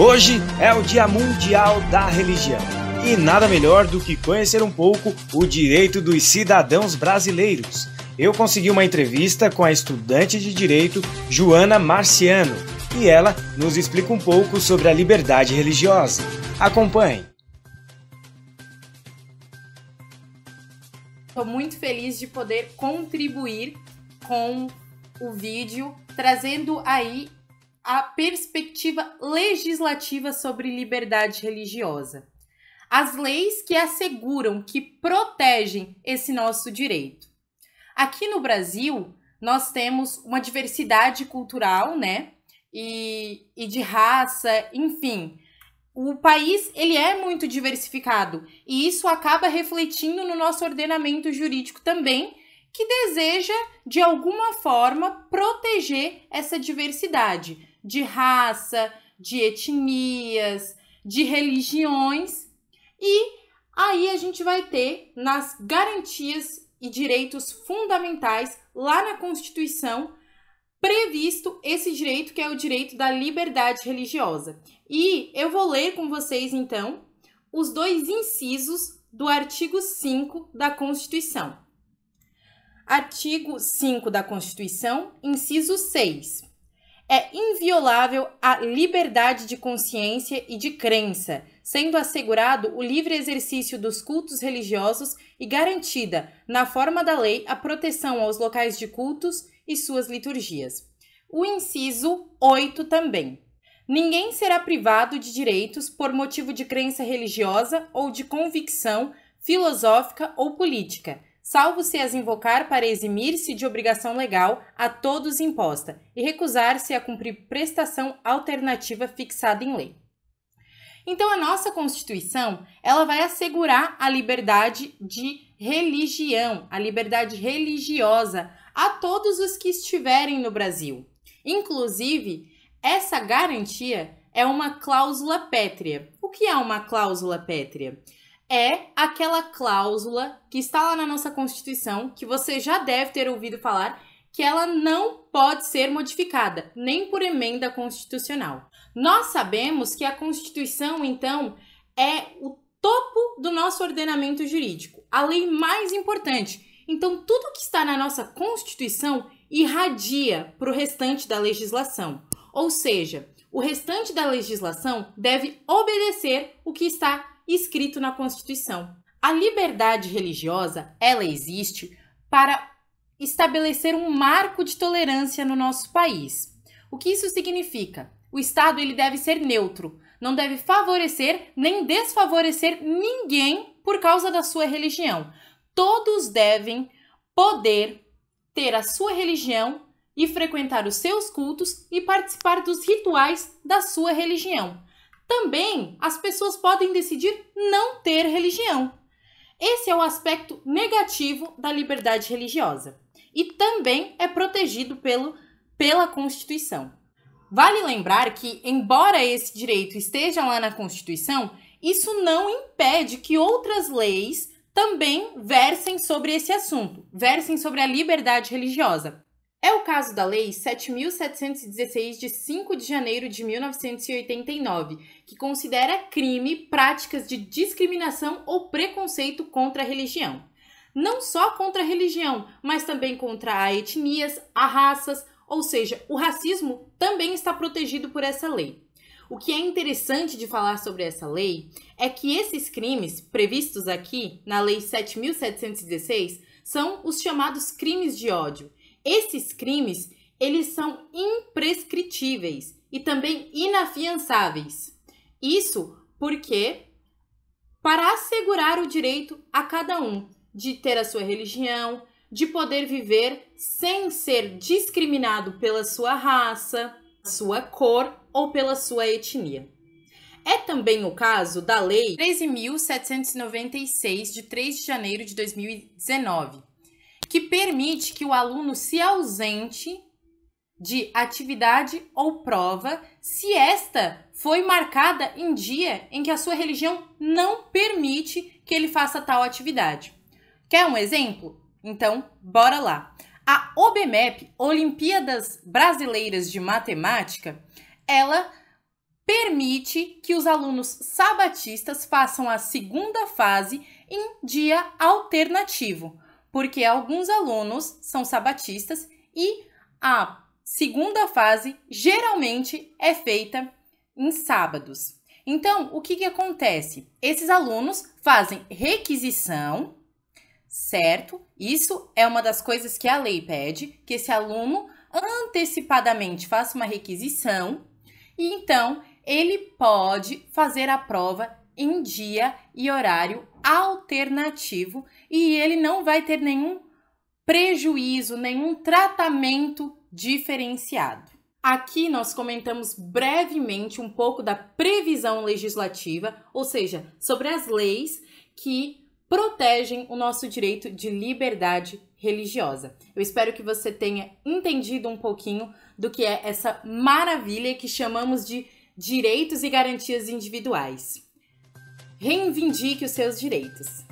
Hoje é o Dia Mundial da Religião e nada melhor do que conhecer um pouco o direito dos cidadãos brasileiros. Eu consegui uma entrevista com a estudante de Direito Joana Marciano e ela nos explica um pouco sobre a liberdade religiosa. Acompanhe! Estou muito feliz de poder contribuir com o vídeo, trazendo aí a perspectiva legislativa sobre liberdade religiosa. As leis que asseguram, que protegem esse nosso direito. Aqui no Brasil, nós temos uma diversidade cultural, né? E de raça, enfim. O país, ele é muito diversificado e isso acaba refletindo no nosso ordenamento jurídico também, que deseja, de alguma forma, proteger essa diversidade de raça, de etnias, de religiões. E aí a gente vai ter nas garantias e direitos fundamentais, lá na Constituição, previsto esse direito que é o direito da liberdade religiosa. E eu vou ler com vocês, então, os dois incisos do artigo 5 da Constituição. Artigo 5 da Constituição, inciso 6. É inviolável a liberdade de consciência e de crença, sendo assegurado o livre exercício dos cultos religiosos e garantida, na forma da lei, a proteção aos locais de cultos e suas liturgias. O inciso 8 também. Ninguém será privado de direitos por motivo de crença religiosa ou de convicção filosófica ou política, salvo se as invocar para eximir-se de obrigação legal a todos imposta e recusar-se a cumprir prestação alternativa fixada em lei. Então, a nossa Constituição, ela vai assegurar a liberdade de religião, a liberdade religiosa a todos os que estiverem no Brasil. Inclusive, essa garantia é uma cláusula pétrea. O que é uma cláusula pétrea? É aquela cláusula que está lá na nossa Constituição, que você já deve ter ouvido falar, que ela não pode ser modificada, nem por emenda constitucional. Nós sabemos que a Constituição, então, é o topo do nosso ordenamento jurídico, a lei mais importante. Então, tudo que está na nossa Constituição irradia para o restante da legislação. Ou seja, o restante da legislação deve obedecer o que está escrito na Constituição. A liberdade religiosa, ela existe para estabelecer um marco de tolerância no nosso país. O que isso significa? O Estado, ele deve ser neutro, não deve favorecer nem desfavorecer ninguém por causa da sua religião. Todos devem poder ter a sua religião e frequentar os seus cultos e participar dos rituais da sua religião. Também as pessoas podem decidir não ter religião. Esse é o aspecto negativo da liberdade religiosa e também é protegido pela Constituição. Vale lembrar que, embora esse direito esteja lá na Constituição, isso não impede que outras leis também versem sobre esse assunto, versem sobre a liberdade religiosa. É o caso da Lei 7.716, de 5 de janeiro de 1989, que considera crime práticas de discriminação ou preconceito contra a religião. Não só contra a religião, mas também contra a etnias, a raças, ou seja, o racismo também está protegido por essa lei. O que é interessante de falar sobre essa lei é que esses crimes previstos aqui na Lei 7.716 são os chamados crimes de ódio. Esses crimes, eles são imprescritíveis e também inafiançáveis. Isso porque, para assegurar o direito a cada um de ter a sua religião, de poder viver sem ser discriminado pela sua raça, sua cor ou pela sua etnia. É também o caso da Lei 13.796, de 3 de janeiro de 2019, que permite que o aluno se ausente de atividade ou prova se esta foi marcada em dia em que a sua religião não permite que ele faça tal atividade. Quer um exemplo? Então, bora lá. A OBMEP, Olimpíadas Brasileiras de Matemática, ela permite que os alunos sabatistas façam a segunda fase em dia alternativo, porque alguns alunos são sabatistas e a segunda fase geralmente é feita em sábados. Então, o que acontece? Esses alunos fazem requisição, certo? Isso é uma das coisas que a lei pede, que esse aluno antecipadamente faça uma requisição e então ele pode fazer a prova em dia e horário alternativo e ele não vai ter nenhum prejuízo, nenhum tratamento diferenciado. Aqui nós comentamos brevemente um pouco da previsão legislativa, ou seja, sobre as leis que protegem o nosso direito de liberdade religiosa. Eu espero que você tenha entendido um pouquinho do que é essa maravilha que chamamos de direitos e garantias individuais. Reivindique os seus direitos.